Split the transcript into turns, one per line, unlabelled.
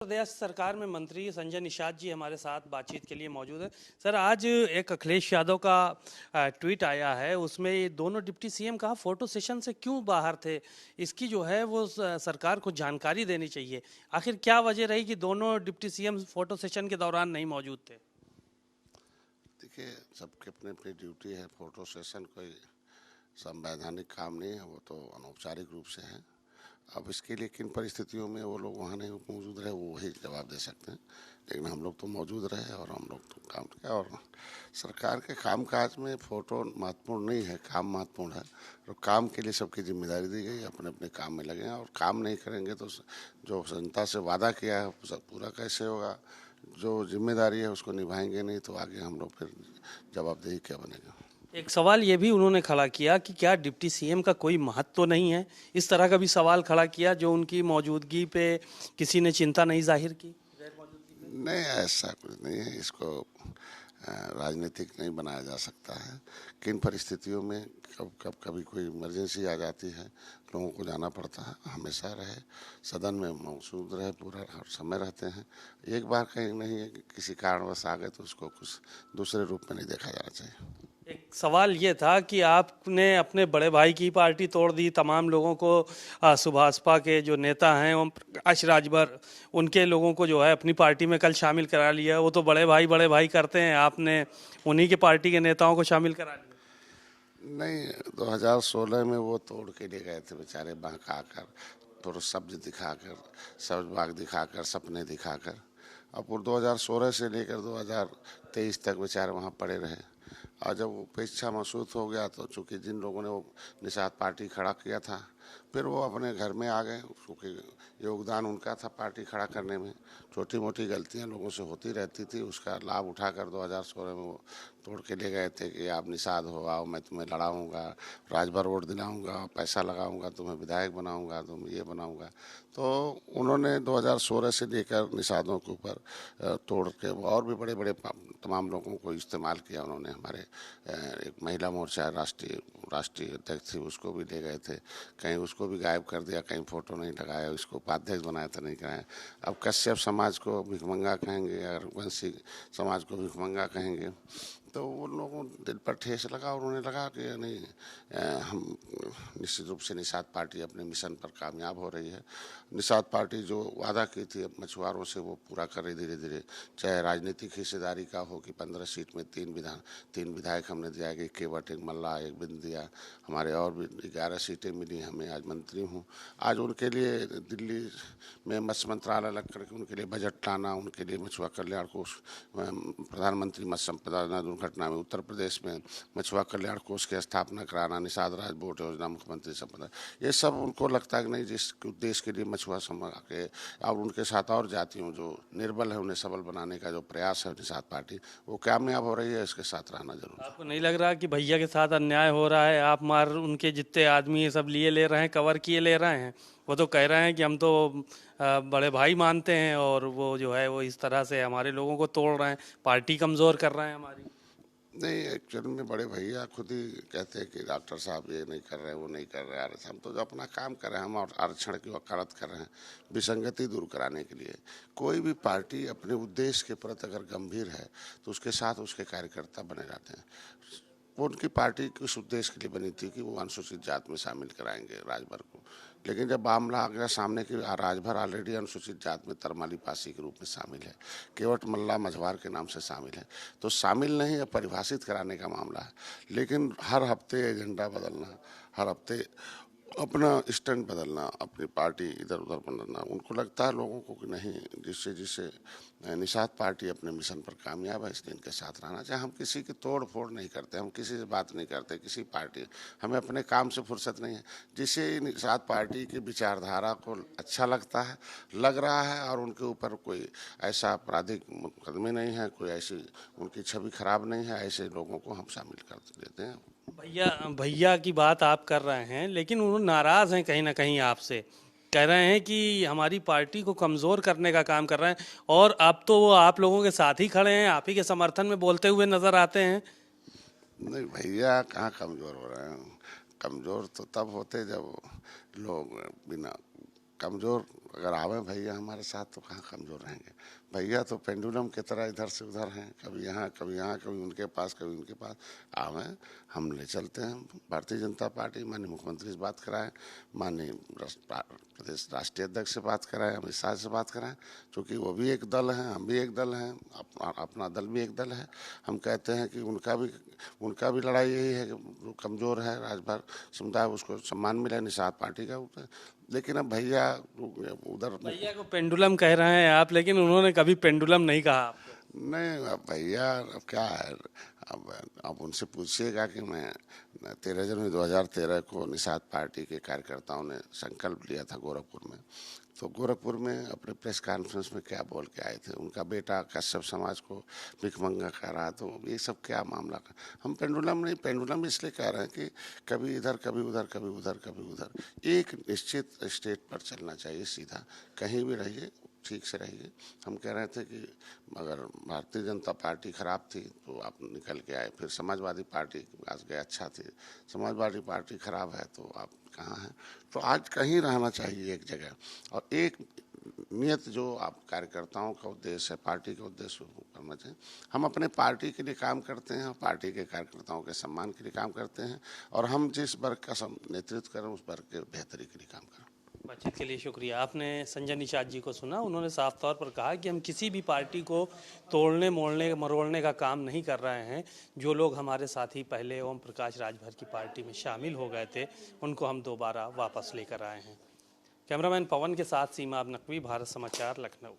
प्रदेश सरकार में मंत्री संजय निषाद जी हमारे साथ बातचीत के लिए मौजूद है। सर, आज एक अखिलेश यादव का ट्वीट आया है, उसमें ये दोनों डिप्टी सीएम कहा फोटो सेशन से क्यों बाहर थे, इसकी जो है वो सरकार को जानकारी देनी चाहिए। आखिर क्या वजह रही कि दोनों डिप्टी सीएम फोटो सेशन के दौरान नहीं मौजूद थे?
देखिए, सबकी अपनी अपनी ड्यूटी है। फोटो सेशन कोई संवैधानिक काम नहीं है, वो तो अनौपचारिक रूप से है। अब इसके लिए किन परिस्थितियों में वो लोग वहाँ नहीं मौजूद रहे, वो वही जवाब दे सकते हैं। लेकिन हम लोग तो मौजूद रहे और हम लोग तो काम किया। और सरकार के कामकाज में फ़ोटो महत्वपूर्ण नहीं है, काम महत्वपूर्ण है। और काम के लिए सबकी जिम्मेदारी दी गई, अपने अपने काम में लगे हैं। और काम नहीं करेंगे तो जो जनता से वादा किया है सब पूरा कैसे होगा। जो जिम्मेदारी है उसको निभाएंगे नहीं तो आगे हम लोग फिर जवाबदेही क्या बनेगा।
एक सवाल ये भी उन्होंने खड़ा किया कि क्या डिप्टी सीएम का कोई महत्व तो नहीं है, इस तरह का भी सवाल खड़ा किया, जो उनकी मौजूदगी पे किसी ने चिंता नहीं जाहिर की।
नहीं, ऐसा कुछ नहीं है। इसको राजनीतिक नहीं बनाया जा सकता है। किन परिस्थितियों में कब कब कभी कोई इमरजेंसी आ जाती है, लोगों को जाना पड़ता है। हमेशा रहे, सदन में मौजूद रहे, पूरा हर समय रहते हैं। एक बार कहीं नहीं है कि किसी कारणवश आ गए तो उसको कुछ दूसरे रूप में नहीं देखा जाना चाहिए।
एक सवाल ये था कि आपने अपने बड़े भाई की पार्टी तोड़ दी, तमाम लोगों को सुभाषपा के जो नेता हैं ओम प्रकाश राजभर, उनके लोगों को जो है अपनी पार्टी में कल शामिल करा लिया। वो तो बड़े भाई करते हैं, आपने उन्हीं के पार्टी के नेताओं को शामिल करा लिया।
नहीं, 2016 में वो तोड़ के ले गए थे बेचारे, बहका कर, थोड़ा सब्ज दिखाकर, सब्ज बाग दिखाकर, सपने दिखाकर। अब वो 2016 से लेकर 2023 तक बेचारे वहाँ पड़े रहे। और जब उपेक्षा महसूस हो गया तो चूंकि जिन लोगों ने वो निषाद पार्टी खड़ा किया था, फिर वो अपने घर में आ गए। क्योंकि योगदान उनका था पार्टी खड़ा करने में। छोटी मोटी गलतियां लोगों से होती रहती थी, उसका लाभ उठाकर 2016 में वो तोड़ के ले गए थे कि आप निषाद हो, आओ मैं तुम्हें लड़ाऊंगा, राजभर वोट दिलाऊंगा, पैसा लगाऊंगा, तुम्हें विधायक बनाऊंगा, तुम ये बनाऊंगा। तो उन्होंने 2016 से लेकर निषादों के ऊपर तोड़ के और भी बड़े बड़े तमाम लोगों को इस्तेमाल किया उन्होंने। हमारे एक महिला मोर्चा राष्ट्रीय अध्यक्ष थी, उसको भी ले गए थे, कहीं उसको भी गायब कर दिया, कहीं फोटो नहीं लगाया, उसको उपाध्यक्ष बनाया था, नहीं कराया। अब कश्यप समाज को भिखमंगा कहेंगे और वंशी समाज को भिखमंगा कहेंगे, तो उन लोगों दिल पर ठेस लगा। उन्होंने लगा कि नहीं, हम निश्चित रूप से निषाद पार्टी अपने मिशन पर कामयाब हो रही है। निषाद पार्टी जो वादा की थी मछुआरों से वो पूरा कर रही धीरे धीरे। चाहे राजनीतिक हिस्सेदारी का हो कि 15 सीट में 3 विधायक हमने दिया, एक केवट, एक मल्ला, एक बिंदिया, हमारे और भी 11 सीटें मिली हमें। आज मंत्री हूँ। आज उनके लिए दिल्ली में मत्स्य मंत्रालय लग करके उनके लिए बजट लाना, उनके लिए मछुआ कल्याण कोष, प्रधानमंत्री मत्स्य संपदा दुर्घटना में उत्तर प्रदेश में मछुआ कल्याण कोष की स्थापना कराना, निषाद राज बोट योजना, मुख्यमंत्री संपदा, ये सब उनको लगता है कि नहीं, जिस उद्देश्य के लिए मछुआ समाज के और उनके साथ और जातियों जो निर्बल है उन्हें सबल बनाने का जो प्रयास है निषाद पार्टी, वो कामयाब हो रही है। इसके साथ रहना जरूर।
आपको नहीं लग रहा कि भैया के साथ अन्याय हो रहा है? आप मार उनके जितने आदमी ये सब लिए ले रहे हैं, कवर किए ले रहे हैं। वो तो कह रहे हैं कि हम तो बड़े भाई मानते हैं, और वो जो है वो इस तरह से हमारे लोगों को तोड़ रहे हैं, पार्टी कमज़ोर कर रहे हैं हमारी।
नहीं, एक्चुअल में बड़े भैया खुद ही कहते हैं कि डॉक्टर साहब ये नहीं कर रहे, वो नहीं कर रहे। हम तो जो अपना काम कर रहे हैं, हम और आरक्षण की वकालत कर रहे हैं विसंगति दूर कराने के लिए। कोई भी पार्टी अपने उद्देश्य के प्रति अगर गंभीर है तो उसके साथ उसके कार्यकर्ता बने रहते हैं। वो उनकी पार्टी किस उद्देश्य के लिए बनी थी कि वो अनुसूचित जात में शामिल कराएंगे राजभर को। लेकिन जब मामला आ गया सामने कि राजभर ऑलरेडी अनुसूचित जात में तरमाली पासी के रूप में शामिल है, केवट मल्ला मझवार के नाम से शामिल है, तो शामिल नहीं है, परिभाषित कराने का मामला है। लेकिन हर हफ्ते एजेंडा बदलना, हर हफ्ते अपना स्टैंड बदलना, अपनी पार्टी इधर उधर बदलना, उनको लगता है लोगों को कि नहीं, जिससे निषाद पार्टी अपने मिशन पर कामयाब है इसलिए इनके साथ रहना चाहिए। हम किसी की तोड़ फोड़ नहीं करते, हम किसी से बात नहीं करते, किसी पार्टी, हमें अपने काम से फुर्सत नहीं है। जिसे निषाद पार्टी की विचारधारा को अच्छा लगता है, लग रहा है, और उनके ऊपर कोई ऐसा आपराधिक मुकदमे नहीं है, कोई ऐसी उनकी छवि खराब नहीं है, ऐसे लोगों को हम शामिल कर देते हैं।
भैया भैया की बात आप कर रहे हैं, लेकिन उन्होंने नाराज हैं कहीं ना कहीं आपसे, कह रहे हैं कि हमारी पार्टी को कमज़ोर करने का काम कर रहे हैं, और अब तो वो आप लोगों के साथ ही खड़े हैं, आप ही के समर्थन में बोलते हुए नजर आते हैं।
नहीं, भैया कहाँ कमज़ोर हो रहे हैं। कमज़ोर तो तब होते जब लोग बिना कमज़ोर अगर आवे भैया हमारे साथ तो कहाँ कमज़ोर रहेंगे। भैया तो पेंडुलम की तरह इधर से उधर हैं, कभी यहाँ कभी यहाँ, कभी उनके पास कभी उनके पास। आवे हम ले चलते हैं। भारतीय जनता पार्टी माननीय मुख्यमंत्री से बात कराएं, माननीय प्रदेश राष्ट्रीय अध्यक्ष से बात कराएं, अमित शाह से बात कराएं, क्योंकि वो भी एक दल है, हम भी एक दल हैं, अपना दल भी एक दल है। हम कहते हैं कि उनका भी लड़ाई यही है कि जो कमज़ोर है राजभर समुदाय उसको सम्मान मिले, निषाद पार्टी का ऊपर। लेकिन अब भैया उधर
भैया को पेंडुलम कह रहे हैं आप, लेकिन उन्होंने कभी पेंडुलम नहीं कहा आपको।
नहीं, अब भैया अब क्या है, अब उनसे पूछिएगा कि मैं 13 जनवरी 2013 को निषाद पार्टी के कार्यकर्ताओं ने संकल्प लिया था गोरखपुर में, तो गोरखपुर में अपने प्रेस कॉन्फ्रेंस में क्या बोल के आए थे। उनका बेटा कश्यप समाज को भिखमंगा कह रहा, तो ये सब क्या मामला। हम पेंडुलम नहीं, पेंडुलम इसलिए कह रहे हैं कि कभी इधर कभी उधर, कभी उधर कभी उधर, एक निश्चित स्टेट पर चलना चाहिए सीधा, कहीं भी रहिए ठीक से रहिए। हम कह रहे थे कि अगर भारतीय जनता पार्टी खराब थी तो आप निकल के आए, फिर समाजवादी पार्टी के पास गए, अच्छा थी। समाजवादी पार्टी खराब है तो आप कहाँ हैं। तो आज कहीं रहना चाहिए एक जगह, और एक नियत जो आप कार्यकर्ताओं का उद्देश्य है, पार्टी का उद्देश्य वो करना चाहिए। हम अपने पार्टी के लिए काम करते हैं, पार्टी के कार्यकर्ताओं के सम्मान के लिए काम करते हैं, और हम जिस वर्ग का नेतृत्व करें उस वर्ग के बेहतरी के लिए काम करें।
बातचीत के लिए शुक्रिया। आपने संजय निषाद जी को सुना, उन्होंने साफ तौर पर कहा कि हम किसी भी पार्टी को तोड़ने मोड़ने मरोड़ने का काम नहीं कर रहे हैं। जो लोग हमारे साथी पहले ओम प्रकाश राजभर की पार्टी में शामिल हो गए थे उनको हम दोबारा वापस लेकर आए हैं। कैमरामैन पवन के साथ सीमा अब नकवी, भारत समाचार, लखनऊ।